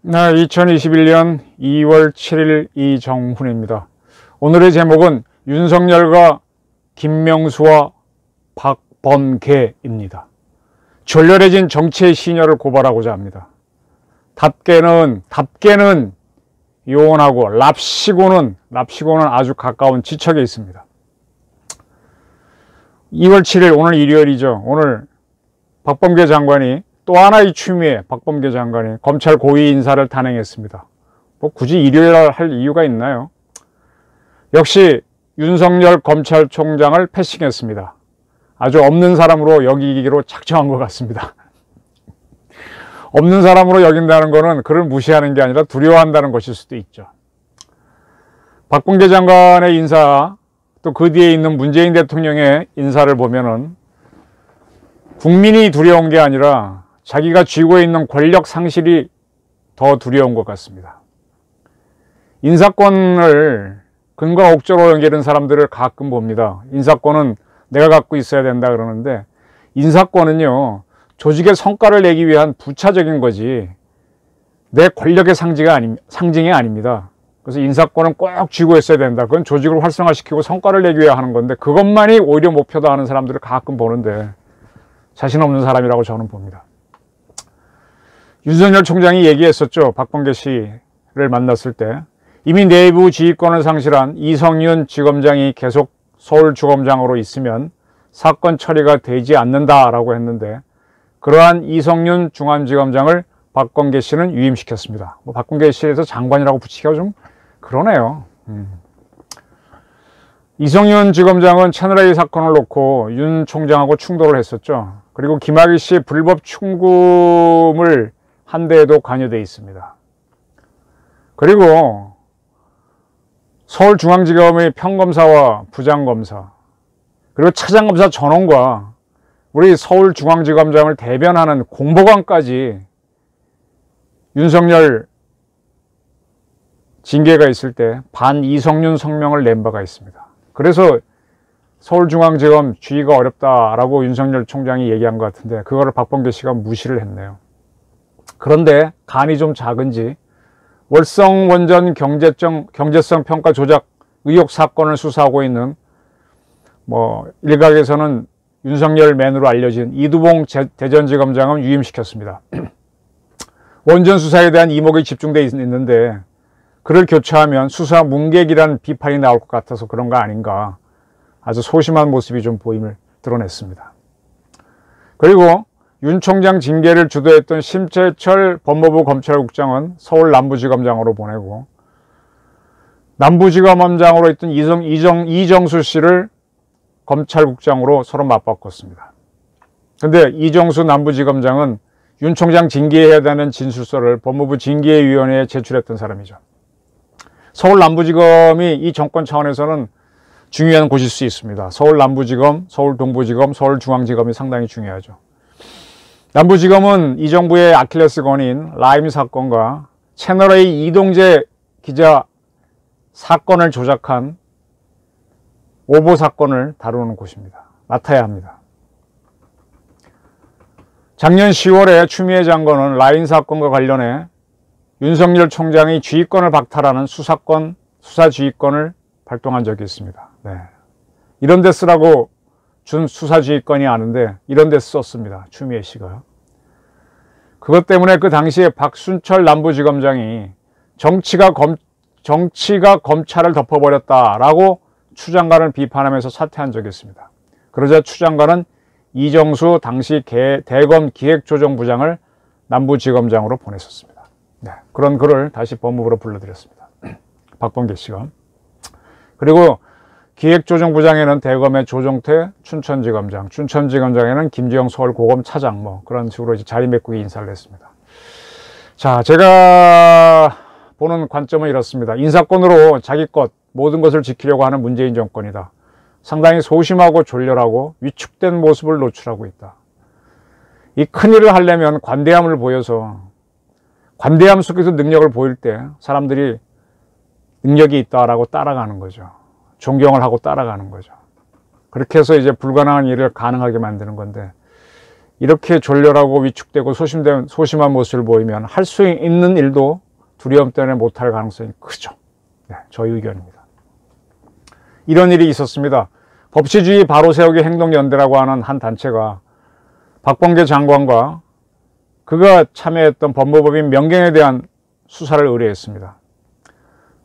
네, 2021년 2월 7일 이정훈입니다. 오늘의 제목은 윤석열과 김명수와 박범계입니다. 졸렬해진 정치의 시녀를 고발하고자 합니다. 답게는 요원하고 랍시고는 아주 가까운 지척에 있습니다. 2월 7일 오늘 일요일이죠. 오늘 박범계 장관이 또 하나의 추미애 박범계 장관이 검찰 고위 인사를 단행했습니다. 뭐 굳이 일요일날 할 이유가 있나요? 역시 윤석열 검찰총장을 패싱했습니다. 아주 없는 사람으로 여기기로 작정한 것 같습니다. 없는 사람으로 여긴다는 것은 그를 무시하는 게 아니라 두려워한다는 것일 수도 있죠. 박범계 장관의 인사, 또 그 뒤에 있는 문재인 대통령의 인사를 보면은 국민이 두려운 게 아니라 자기가 쥐고 있는 권력 상실이 더 두려운 것 같습니다. 인사권을 근거 억지로 연결한 사람들을 가끔 봅니다. 인사권은 내가 갖고 있어야 된다 그러는데, 인사권은요 조직의 성과를 내기 위한 부차적인 거지 내 권력의 상징이 아닙니다. 그래서 인사권은 꼭 쥐고 있어야 된다. 그건 조직을 활성화시키고 성과를 내기 위해 하는 건데, 그것만이 오히려 목표다 하는 사람들을 가끔 보는데 자신 없는 사람이라고 저는 봅니다. 윤석열 총장이 얘기했었죠. 박범계 씨를 만났을 때 이미 내부 지휘권을 상실한 이성윤 지검장이 계속 서울주검장으로 있으면 사건 처리가 되지 않는다라고 했는데, 그러한 이성윤 중앙지검장을 박범계 씨는 유임시켰습니다. 뭐 박범계 씨에서 장관이라고 붙이기가 좀 그러네요. 이성윤 지검장은 채널A 사건을 놓고 윤 총장하고 충돌을 했었죠. 그리고 김학의 씨의 불법 충금을 한 데에도 관여되어 있습니다. 그리고 서울중앙지검의 평검사와 부장검사, 그리고 차장검사 전원과 우리 서울중앙지검장을 대변하는 공보관까지 윤석열 징계가 있을 때 반 이성윤 성명을 낸 바가 있습니다. 그래서 서울중앙지검 쥐기가 어렵다라고 윤석열 총장이 얘기한 것 같은데, 그거를 박범계 씨가 무시를 했네요. 그런데 간이 좀 작은지 월성 원전 경제성 평가 조작 의혹 사건을 수사하고 있는 일각에서는 윤석열 맨으로 알려진 이두봉 대전지검장은 유임시켰습니다. 원전 수사에 대한 이목이 집중되어 있는데 그를 교체하면 수사 문객이라는 비판이 나올 것 같아서 그런 거 아닌가, 아주 소심한 모습이 좀 보임을 드러냈습니다. 그리고 윤 총장 징계를 주도했던 심재철 법무부 검찰국장은 서울 남부지검장으로 보내고, 남부지검장으로 있던 이정수 씨를 검찰국장으로 서로 맞바꿨습니다. 근데 이정수 남부지검장은 윤 총장 징계해야 되는 진술서를 법무부 징계위원회에 제출했던 사람이죠. 서울 남부지검이 이 정권 차원에서는 중요한 곳일 수 있습니다. 서울 남부지검, 서울 동부지검, 서울중앙지검이 상당히 중요하죠. 남부지검은 이 정부의 아킬레스건인 라임 사건과 채널A 이동재 기자 사건을 조작한 오보 사건을 다루는 곳입니다. 맡아야 합니다. 작년 10월에 추미애 장관은 라임 사건과 관련해 윤석열 총장이 지휘권을 박탈하는 수사 지휘권을 발동한 적이 있습니다. 네. 이런 데 쓰라고 준 수사지휘권이 아는데 이런 데 썼습니다. 추미애 씨가. 그것 때문에 그 당시에 박순철 남부지검장이 정치가 검찰을 덮어버렸다라고 추 장관을 비판하면서 사퇴한 적이 있습니다. 그러자 추 장관은 이정수 당시 대검 기획조정부장을 남부지검장으로 보냈었습니다. 네, 그런 글을 다시 법무부로 불러드렸습니다. 박범계 씨가. 그리고 기획조정부장에는 대검의 조정태 춘천지검장, 춘천지검장에는 김지영 서울고검 차장, 그런 식으로 이제 자리메꾸기 인사를 했습니다. 자, 제가 보는 관점은 이렇습니다. 인사권으로 자기 것, 모든 것을 지키려고 하는 문재인 정권이다. 상당히 소심하고 졸렬하고 위축된 모습을 노출하고 있다. 이 큰일을 하려면 관대함을 보여서, 관대함 속에서 능력을 보일 때 사람들이 능력이 있다라고 따라가는 거죠. 존경을 하고 따라가는 거죠. 그렇게 해서 이제 불가능한 일을 가능하게 만드는 건데, 이렇게 졸렬하고 위축되고 소심한 모습을 보이면 할 수 있는 일도 두려움 때문에 못할 가능성이 크죠. 네, 저희 의견입니다. 이런 일이 있었습니다. 법치주의 바로 세우기 행동연대라고 하는 한 단체가 박범계 장관과 그가 참여했던 법무법인 명경에 대한 수사를 의뢰했습니다.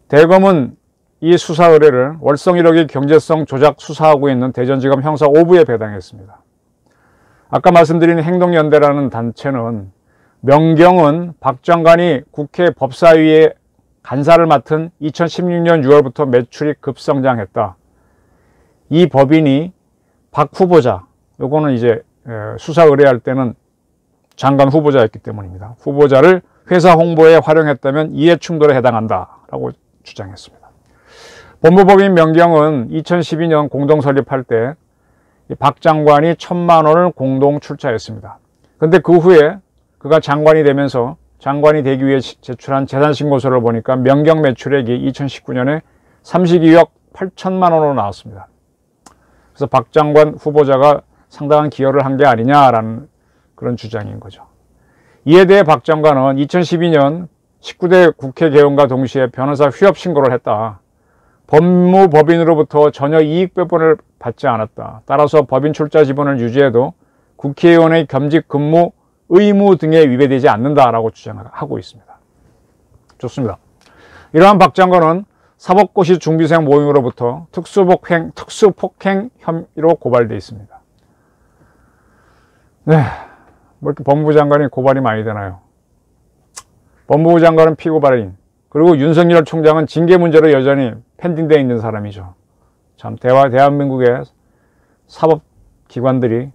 대검은 이 수사 의뢰를 월성 1억의 경제성 조작 수사하고 있는 대전지검 형사 5부에 배당했습니다. 아까 말씀드린 행동연대라는 단체는 명경은 박 장관이 국회 법사위에 간사를 맡은 2016년 6월부터 매출이 급성장했다. 이 법인이 박 후보자, 요거는 이제 수사 의뢰할 때는 장관 후보자였기 때문입니다. 후보자를 회사 홍보에 활용했다면 이해충돌에 해당한다라고 주장했습니다. 법무법인 명경은 2012년 공동 설립할 때 박 장관이 1,000만 원을 공동 출자했습니다. 그런데 그 후에 그가 장관이 되면서 장관이 되기 위해 제출한 재산신고서를 보니까 명경 매출액이 2019년에 32억 8천만 원으로 나왔습니다. 그래서 박 장관 후보자가 상당한 기여를 한 게 아니냐라는 그런 주장인 거죠. 이에 대해 박 장관은 2012년 19대 국회 개원과 동시에 변호사 휴업 신고를 했다. 법무법인으로부터 전혀 이익 배분을 받지 않았다. 따라서 법인 출자 지분을 유지해도 국회의원의 겸직 근무 의무 등에 위배되지 않는다라고 주장하고 있습니다. 좋습니다. 이러한 박 장관은 사법고시 준비생 모임으로부터 특수폭행 혐의로 고발되어 있습니다. 네, 뭐 이렇게 법무부 장관이 고발이 많이 되나요? 법무부 장관은 피고발인, 그리고 윤석열 총장은 징계 문제로 여전히 펜딩되어 있는 사람이죠. 참 대한민국의 사법기관들이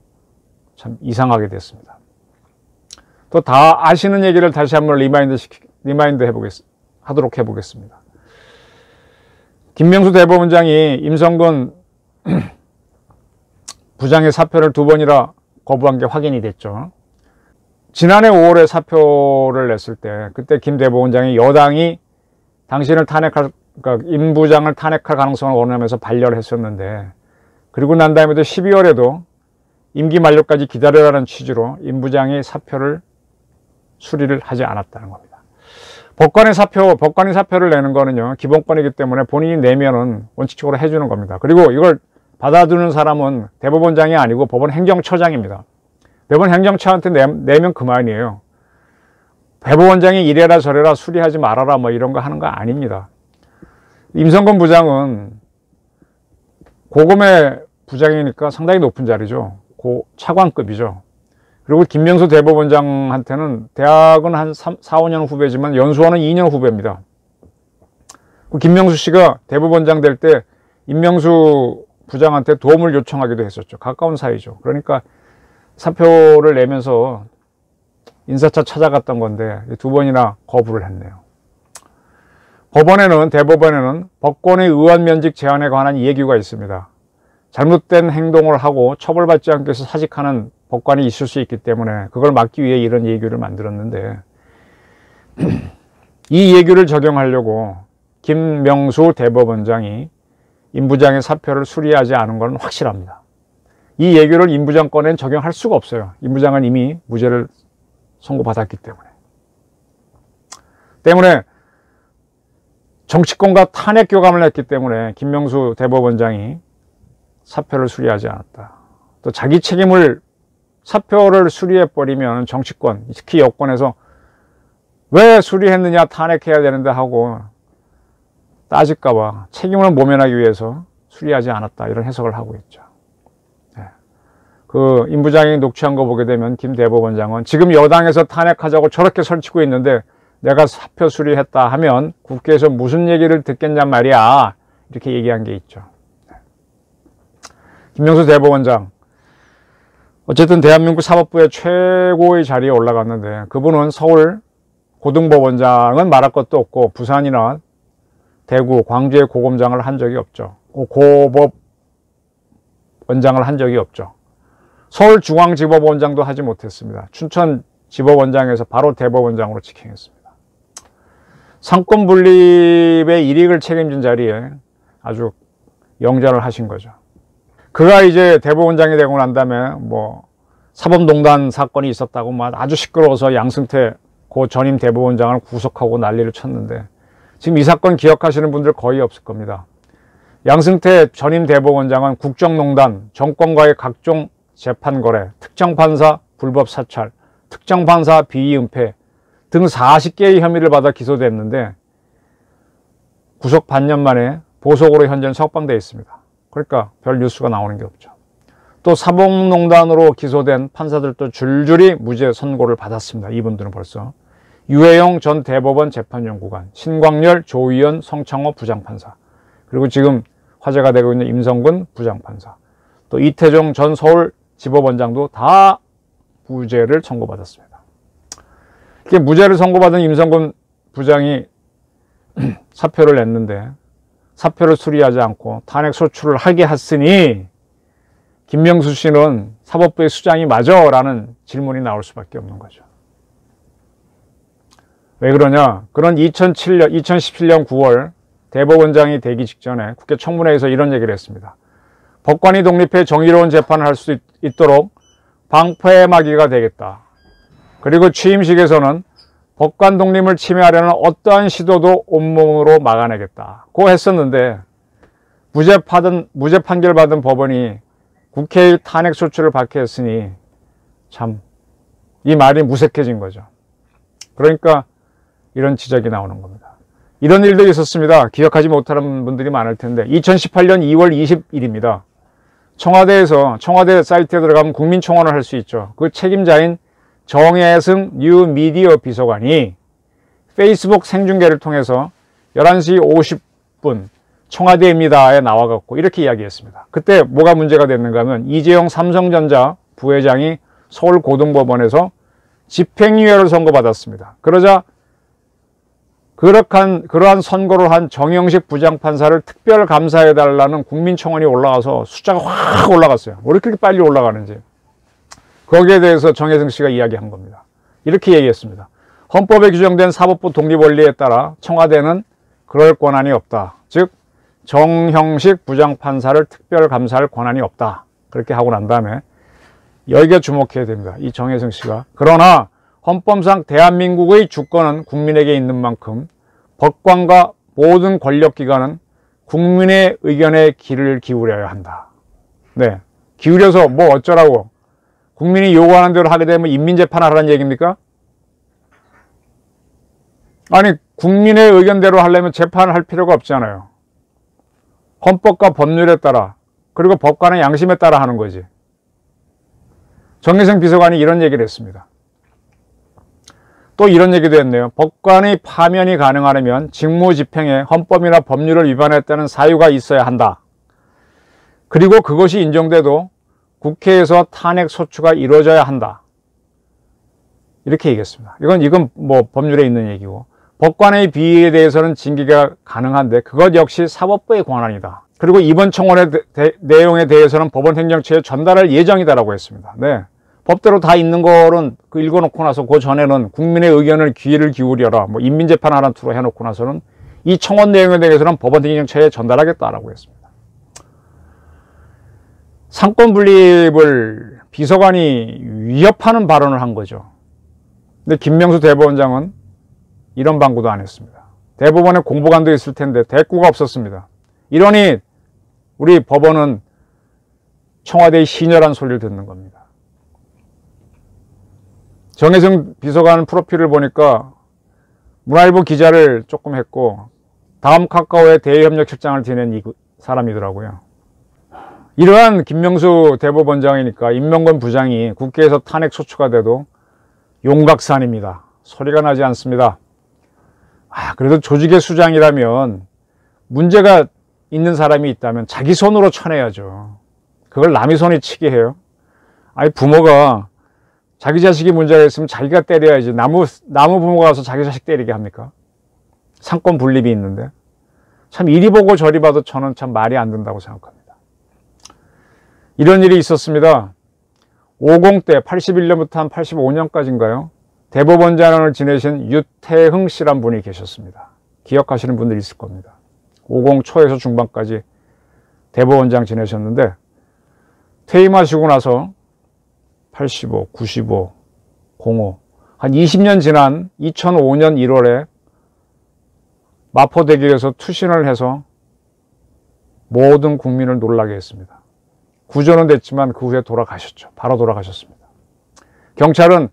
참 이상하게 됐습니다. 또 다 아시는 얘기를 다시 한번 리마인드 하도록 해보겠습니다. 김명수 대법원장이 임성근 부장의 사표를 2번이나 거부한 게 확인이 됐죠. 지난해 5월에 사표를 냈을 때, 그때 김 대법원장이 여당이 당신을 그러니까 임 부장을 탄핵할 가능성을 원하면서 반려를 했었는데, 그리고 난 다음에도 12월에도 임기 만료까지 기다려라는 취지로 임 부장이 사표를 수리를 하지 않았다는 겁니다. 법관이 사표를 내는 거는요, 기본권이기 때문에 본인이 내면은 원칙적으로 해주는 겁니다. 그리고 이걸 받아두는 사람은 대법원장이 아니고 법원 행정처장입니다. 대법원 행정처한테 내면 그만이에요. 대법원장이 이래라 저래라 수리하지 말아라 뭐 이런 거 하는 거 아닙니다. 임성근 부장은 고검의 부장이니까 상당히 높은 자리죠. 차관급이죠. 그리고 김명수 대법원장한테는 대학은 한 4, 5년 후배지만 연수원은 2년 후배입니다. 김명수 씨가 대법원장 될 때 임명수 부장한테 도움을 요청하기도 했었죠. 가까운 사이죠. 그러니까 사표를 내면서 인사차 찾아갔던 건데 2번이나 거부를 했네요. 대법원에는 법관의 의원 면직 제한에 관한 예규가 있습니다. 잘못된 행동을 하고 처벌받지 않기 위해서 사직하는 법관이 있을 수 있기 때문에 그걸 막기 위해 이런 예규를 만들었는데, 이 예규를 적용하려고 김명수 대법원장이 임 부장의 사표를 수리하지 않은 건 확실합니다. 이 예규를 임 부장 건엔 적용할 수가 없어요. 임 부장은 이미 무죄를 선고받았기 때문에 정치권과 탄핵 교감을 했기 때문에 김명수 대법원장이 사표를 수리하지 않았다. 또 자기 책임을 사표를 수리해버리면 정치권, 특히 여권에서 왜 수리했느냐, 탄핵해야 되는데 하고 따질까봐 책임을 모면하기 위해서 수리하지 않았다, 이런 해석을 하고 있죠. 네. 그 임 부장이 녹취한 거 보게 되면 김 대법원장은 지금 여당에서 탄핵하자고 저렇게 설치고 있는데 내가 사표 수리했다 하면 국회에서 무슨 얘기를 듣겠냔 말이야, 이렇게 얘기한 게 있죠. 네. 김명수 대법원장, 어쨌든 대한민국 사법부의 최고의 자리에 올라갔는데, 그분은 서울 고등법원장은 말할 것도 없고 부산이나 대구, 광주의 고검장을 한 적이 없죠. 고법원장을 한 적이 없죠. 서울중앙지법원장도 하지 못했습니다. 춘천지법원장에서 바로 대법원장으로 직행했습니다. 상권 분립의 이익을 책임진 자리에 아주 영전을 하신 거죠. 그가 이제 대법원장이 되고 난 다음에 뭐 사법농단 사건이 있었다고 막 아주 시끄러워서 양승태 고 전임 대법원장을 구속하고 난리를 쳤는데, 지금 이 사건 기억하시는 분들 거의 없을 겁니다. 양승태 전임 대법원장은 국정농단, 정권과의 각종 재판 거래, 특정판사 불법 사찰, 특정판사 비위 은폐 등 40개의 혐의를 받아 기소됐는데 구속 반년 만에 보석으로 현재는 석방되어 있습니다. 그러니까 별 뉴스가 나오는 게 없죠. 또 사법농단으로 기소된 판사들도 줄줄이 무죄 선고를 받았습니다. 이분들은 벌써. 유해영 전 대법원 재판연구관, 신광열, 조의연, 성창호 부장판사, 그리고 지금 화제가 되고 있는 임성근 부장판사, 또 이태종 전 서울지법원장도 다 무죄를 선고받았습니다. 이렇게 무죄를 선고받은 임성근 부장이 사표를 냈는데 사표를 수리하지 않고 탄핵 소추를 하게 했으니 김명수 씨는 사법부의 수장이 맞아? 라는 질문이 나올 수밖에 없는 거죠. 왜 그러냐? 그런 2017년 9월 대법원장이 되기 직전에 국회 청문회에서 이런 얘기를 했습니다. 법관이 독립해 정의로운 재판을 할 수 있도록 방패막이가 되겠다. 그리고 취임식에서는 법관 독립을 침해하려는 어떠한 시도도 온몸으로 막아내겠다. 고 했었는데 무죄 판결 받은 법원이 국회의 탄핵 소추를 받게 했으니 참 이 말이 무색해진 거죠. 그러니까 이런 지적이 나오는 겁니다. 이런 일도 있었습니다. 기억하지 못하는 분들이 많을 텐데 2018년 2월 20일입니다. 청와대에서 청와대 사이트에 들어가면 국민청원을 할 수 있죠. 그 책임자인 정혜승 뉴미디어 비서관이 페이스북 생중계를 통해서 11시 50분 청와대입니다에 나와갖고 이렇게 이야기했습니다. 그때 뭐가 문제가 됐는가 하면 이재용 삼성전자 부회장이 서울고등법원에서 집행유예를 선고받았습니다. 그러자 그러한 선고를 한 정영식 부장판사를 특별 감사해달라는 국민청원이 올라가서 숫자가 확 올라갔어요. 왜 이렇게 빨리 올라가는지. 거기에 대해서 정혜승 씨가 이야기한 겁니다. 이렇게 얘기했습니다. 헌법에 규정된 사법부 독립원리에 따라 청와대는 그럴 권한이 없다. 즉 정형식 부장판사를 특별 감사할 권한이 없다. 그렇게 하고 난 다음에 여기에 주목해야 됩니다. 이 정혜승 씨가. 그러나 헌법상 대한민국의 주권은 국민에게 있는 만큼 법관과 모든 권력기관은 국민의 의견에 귀를 기울여야 한다. 네, 기울여서 뭐 어쩌라고. 국민이 요구하는 대로 하게 되면 인민재판하라는 얘기입니까? 아니, 국민의 의견대로 하려면 재판을 할 필요가 없잖아요. 헌법과 법률에 따라, 그리고 법관의 양심에 따라 하는 거지. 정혜승 비서관이 이런 얘기를 했습니다. 또 이런 얘기도 했네요. 법관의 파면이 가능하려면 직무집행에 헌법이나 법률을 위반했다는 사유가 있어야 한다. 그리고 그것이 인정돼도 국회에서 탄핵 소추가 이루어져야 한다. 이렇게 얘기했습니다. 이건 뭐 법률에 있는 얘기고, 법관의 비위에 대해서는 징계가 가능한데 그것 역시 사법부의 권한이다. 그리고 이번 청원의 내용에 대해서는 법원 행정처에 전달할 예정이다라고 했습니다. 네. 법대로 다 있는 거는 읽어놓고 나서 그 전에는 국민의 의견을 귀를 기울여라, 뭐 인민재판하라는 투로 해놓고 나서는 이 청원 내용에 대해서는 법원 행정처에 전달하겠다라고 했습니다. 상권 분립을 비서관이 위협하는 발언을 한 거죠. 근데 김명수 대법원장은 이런 방구도 안 했습니다. 대법원에 공보관도 있을 텐데 대꾸가 없었습니다. 이러니 우리 법원은 청와대의 신혈한 소리를 듣는 겁니다. 정혜승 비서관 프로필을 보니까 문화일보 기자를 조금 했고 다음 카카오의 대외협력실장을 지낸 이 사람이더라고요. 이러한 김명수 대법원장이니까 임명건 부장이 국회에서 탄핵 소추가 돼도 용각산입니다. 소리가 나지 않습니다. 그래도 조직의 수장이라면 문제가 있는 사람이 있다면 자기 손으로 쳐내야죠. 그걸 남의 손에 치게 해요. 아니, 부모가 자기 자식이 문제가 있으면 자기가 때려야지. 나무 부모가 와서 자기 자식 때리게 합니까? 상권 분립이 있는데. 참 이리 보고 저리 봐도 저는 참 말이 안 된다고 생각합니다. 이런 일이 있었습니다. 50대 81년부터 한 85년까지인가요? 대법원장을 지내신 유태흥 씨란 분이 계셨습니다. 기억하시는 분들이 있을 겁니다. 50 초에서 중반까지 대법원장 지내셨는데 퇴임하시고 나서 85, 95, 05 한 20년 지난 2005년 1월에 마포대교에서 투신을 해서 모든 국민을 놀라게 했습니다. 구조는 됐지만 그 후에 돌아가셨죠. 바로 돌아가셨습니다. 경찰은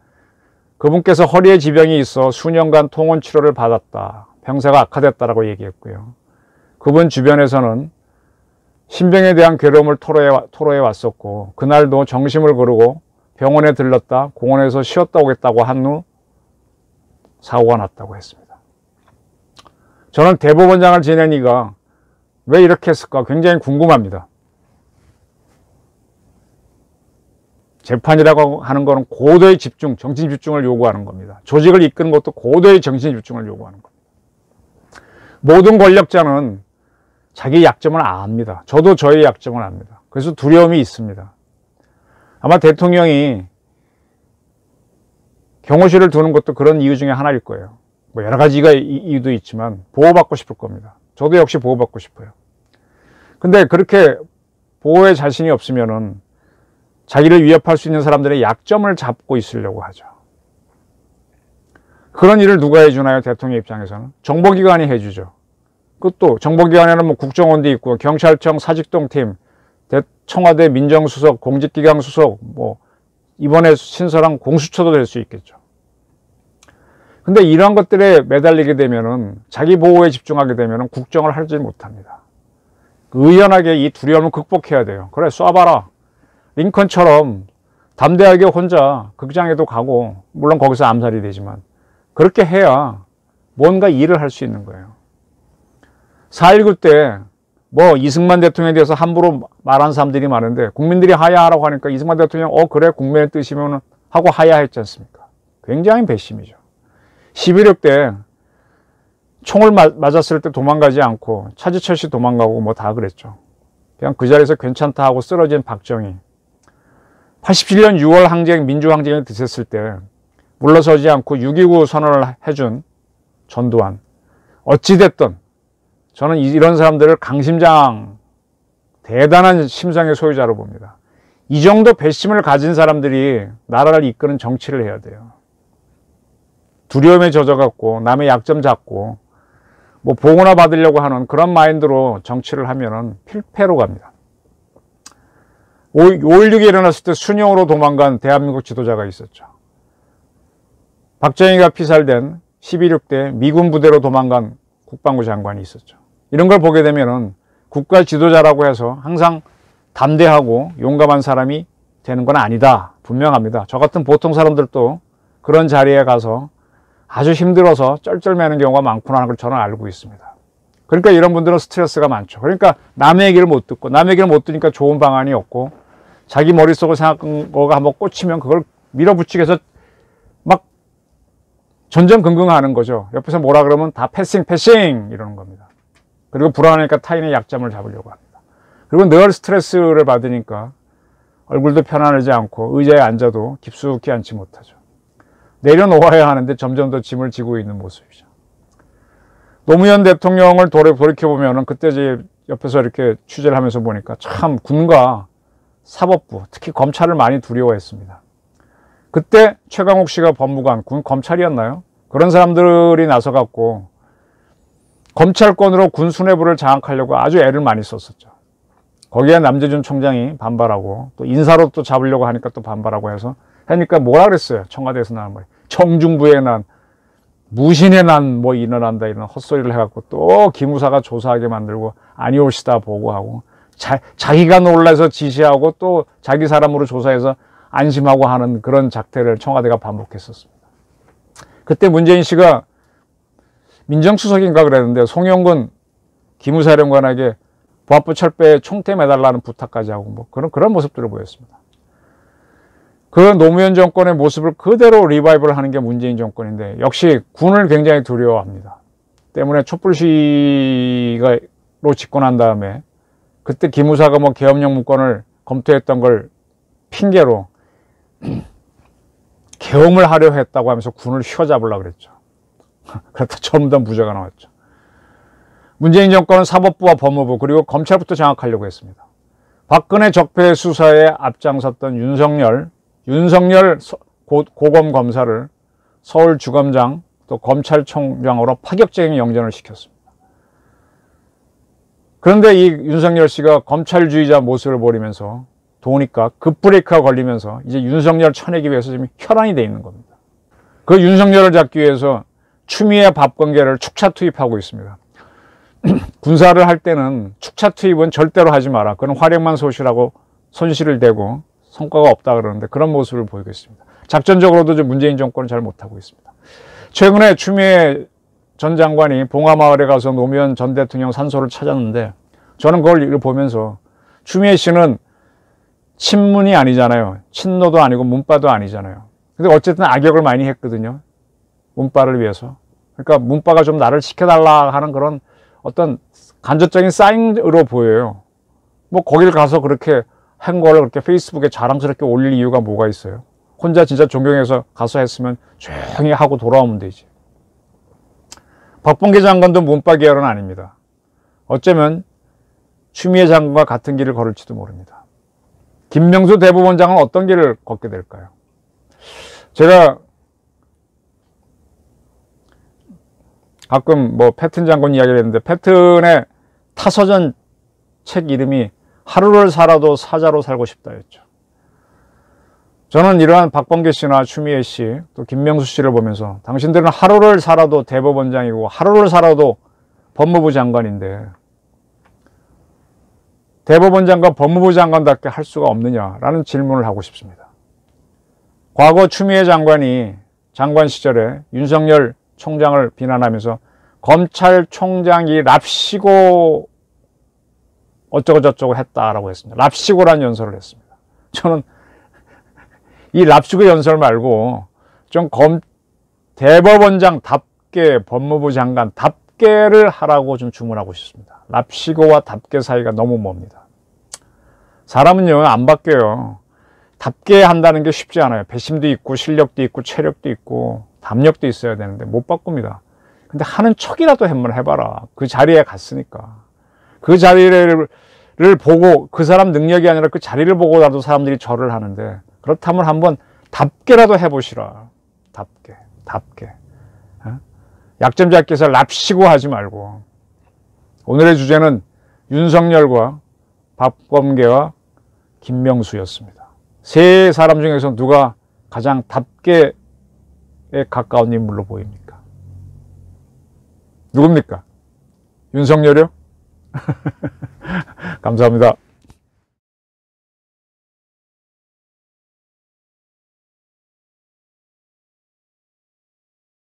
그분께서 허리에 지병이 있어 수년간 통원 치료를 받았다. 병세가 악화됐다라고 얘기했고요. 그분 주변에서는 신병에 대한 괴로움을 토로해 왔었고 그날도 정심을 거르고 병원에 들렀다 공원에서 쉬었다 오겠다고 한 후 사고가 났다고 했습니다. 저는 대법원장을 지낸 이가 왜 이렇게 했을까 굉장히 궁금합니다. 재판이라고 하는 것은 고도의 집중, 정신 집중을 요구하는 겁니다. 조직을 이끄는 것도 고도의 정신 집중을 요구하는 겁니다. 모든 권력자는 자기 약점을 압니다. 저도 저의 약점을 압니다. 그래서 두려움이 있습니다. 아마 대통령이 경호실을 두는 것도 그런 이유 중에 하나일 거예요. 뭐 여러 가지 이유도 있지만 보호받고 싶을 겁니다. 저도 역시 보호받고 싶어요. 근데 그렇게 보호에 자신이 없으면은 자기를 위협할 수 있는 사람들의 약점을 잡고 있으려고 하죠. 그런 일을 누가 해주나요? 대통령 입장에서는 정보기관이 해주죠. 그것도 정보기관에는 뭐 국정원도 있고 경찰청 사직동팀, 청와대 민정수석, 공직기강 수석, 뭐 이번에 신설한 공수처도 될 수 있겠죠. 근데 이러한 것들에 매달리게 되면은 자기 보호에 집중하게 되면은 국정을 하지 못합니다. 의연하게 이 두려움을 극복해야 돼요. 그래 쏴봐라. 링컨처럼 담대하게 혼자 극장에도 가고 물론 거기서 암살이 되지만 그렇게 해야 뭔가 일을 할 수 있는 거예요. 4.19 때 뭐 이승만 대통령에 대해서 함부로 말한 사람들이 많은데 국민들이 하야하라고 하니까 이승만 대통령 그래 국민의 뜻이면 하고 하야했지 않습니까? 굉장히 배심이죠. 11.6 때 총을 맞았을 때 도망가지 않고 차지철씨 도망가고 뭐 다 그랬죠. 그냥 그 자리에서 괜찮다 하고 쓰러진 박정희. 87년 6월 항쟁, 민주항쟁을 드셨을 때 물러서지 않고 6.29 선언을 해준 전두환. 어찌됐든 저는 이런 사람들을 강심장, 대단한 심성의 소유자로 봅니다. 이 정도 배심을 가진 사람들이 나라를 이끄는 정치를 해야 돼요. 두려움에 젖어갖고 남의 약점 잡고 뭐 보호나 받으려고 하는 그런 마인드로 정치를 하면은 필패로 갑니다. 5.16이 일어났을 때 순영으로 도망간 대한민국 지도자가 있었죠. 박정희가 피살된 11.6 때 미군 부대로 도망간 국방부 장관이 있었죠. 이런 걸 보게 되면은 국가 지도자라고 해서 항상 담대하고 용감한 사람이 되는 건 아니다. 분명합니다. 저 같은 보통 사람들도 그런 자리에 가서 아주 힘들어서 쩔쩔매는 경우가 많구나 하는 걸 저는 알고 있습니다. 그러니까 이런 분들은 스트레스가 많죠. 그러니까 남의 얘기를 못 듣고 남의 얘기를 못 들으니까 좋은 방안이 없고 자기 머릿속을 생각한 거가 한번 꽂히면 그걸 밀어붙이기 위해서 막 전전긍긍하는 거죠. 옆에서 뭐라 그러면 다 패싱 이러는 겁니다. 그리고 불안하니까 타인의 약점을 잡으려고 합니다. 그리고 늘 스트레스를 받으니까 얼굴도 편안하지 않고 의자에 앉아도 깊숙이 앉지 못하죠. 내려놓아야 하는데 점점 더 짐을 지고 있는 모습이죠. 노무현 대통령을 돌이켜보면 그때 제 옆에서 이렇게 취재를 하면서 보니까 참 군과 사법부, 특히 검찰을 많이 두려워했습니다. 그때 최강욱 씨가 법무관, 군 검찰이었나요? 그런 사람들이 나서갖고 검찰권으로 군 수뇌부를 장악하려고 아주 애를 많이 썼었죠. 거기에 남재준 총장이 반발하고 또 인사로 또 잡으려고 하니까 또 반발하고 해서 하니까 뭐라 그랬어요? 청와대에서 나온 말이 정중부의 난, 무신의 난 뭐 일어난다 이런 헛소리를 해갖고 또 기무사가 조사하게 만들고 아니올시다 보고하고 자기가 놀라서 지시하고 또 자기 사람으로 조사해서 안심하고 하는 그런 작태를 청와대가 반복했었습니다. 그때 문재인 씨가 민정수석인가 그랬는데 송영근 기무사령관에게 보안부 철폐에 총대 매달라는 부탁까지 하고 뭐 그런 모습들을 보였습니다. 그 노무현 정권의 모습을 그대로 리바이벌 하는 게 문재인 정권인데 역시 군을 굉장히 두려워합니다. 때문에 촛불 시위로 집권한 다음에 그때 기무사가 뭐 계엄령 문건을 검토했던 걸 핑계로 계엄을 하려 했다고 하면서 군을 휘어잡으려고 그랬죠. 그러다 처음 던 부자가 나왔죠. 문재인 정권은 사법부와 법무부 그리고 검찰부터 장악하려고 했습니다. 박근혜 적폐 수사에 앞장섰던 윤석열 고검검사를 서울주검장 또 검찰총장으로 파격적인 영전을 시켰습니다. 그런데 이 윤석열 씨가 검찰주의자 모습을 보이면서 도니까 급브레이크가 걸리면서 이제 윤석열 쳐내기 위해서 지금 혈안이 돼 있는 겁니다. 그 윤석열을 잡기 위해서 추미애 박범계를 축차 투입하고 있습니다. 군사를 할 때는 축차 투입은 절대로 하지 마라. 그건 화력만 소실하고 손실을 대고 성과가 없다 그러는데 그런 모습을 보이고 있습니다. 작전적으로도 문재인 정권은 잘 못하고 있습니다. 최근에 추미애 전 장관이 봉하마을에 가서 노무현 전 대통령 산소를 찾았는데 저는 그걸 보면서 추미애 씨는 친문이 아니잖아요. 친노도 아니고 문빠도 아니잖아요. 근데 어쨌든 악역을 많이 했거든요. 문빠를 위해서. 그러니까 문빠가 좀 나를 지켜달라 하는 그런 어떤 간접적인 사인으로 보여요. 뭐 거길 가서 그렇게 한 거를 그렇게 페이스북에 자랑스럽게 올릴 이유가 뭐가 있어요? 혼자 진짜 존경해서 가서 했으면 조용히 하고 돌아오면 되지. 박범계 장관도 문빠 계열은 아닙니다. 어쩌면 추미애 장관과 같은 길을 걸을지도 모릅니다. 김명수 대법원장은 어떤 길을 걷게 될까요? 제가 가끔 뭐 패튼 장관 이야기를 했는데 패튼의 타서전 책 이름이 하루를 살아도 사자로 살고 싶다였죠. 저는 이러한 박범계 씨나 추미애 씨 또 김명수 씨를 보면서 당신들은 하루를 살아도 대법원장이고 하루를 살아도 법무부 장관인데 대법원장과 법무부 장관답게 할 수가 없느냐라는 질문을 하고 싶습니다. 과거 추미애 장관이 장관 시절에 윤석열 총장을 비난하면서 검찰총장이 랍시고 어쩌고저쩌고 했다라고 했습니다. 랍시고라는 연설을 했습니다. 저는 이 랍시고 연설 말고 좀 대법원장답게 법무부 장관답게를 하라고 좀 주문하고 싶습니다. 랍시고와 답게 사이가 너무 멉니다. 사람은요 안 바뀌어요. 답게 한다는 게 쉽지 않아요. 배심도 있고 실력도 있고 체력도 있고 담력도 있어야 되는데 못 바꿉니다. 근데 하는 척이라도 한번 해봐라. 그 자리에 갔으니까. 그 자리를 보고 그 사람 능력이 아니라 그 자리를 보고라도 사람들이 절을 하는데 그렇다면 한번 답게라도 해보시라. 답게. 약점 잡기 위해서 랍시고 하지 말고. 오늘의 주제는 윤석열과 박범계와 김명수였습니다. 세 사람 중에서 누가 가장 답게에 가까운 인물로 보입니까? 누굽니까? 윤석열이요? 감사합니다.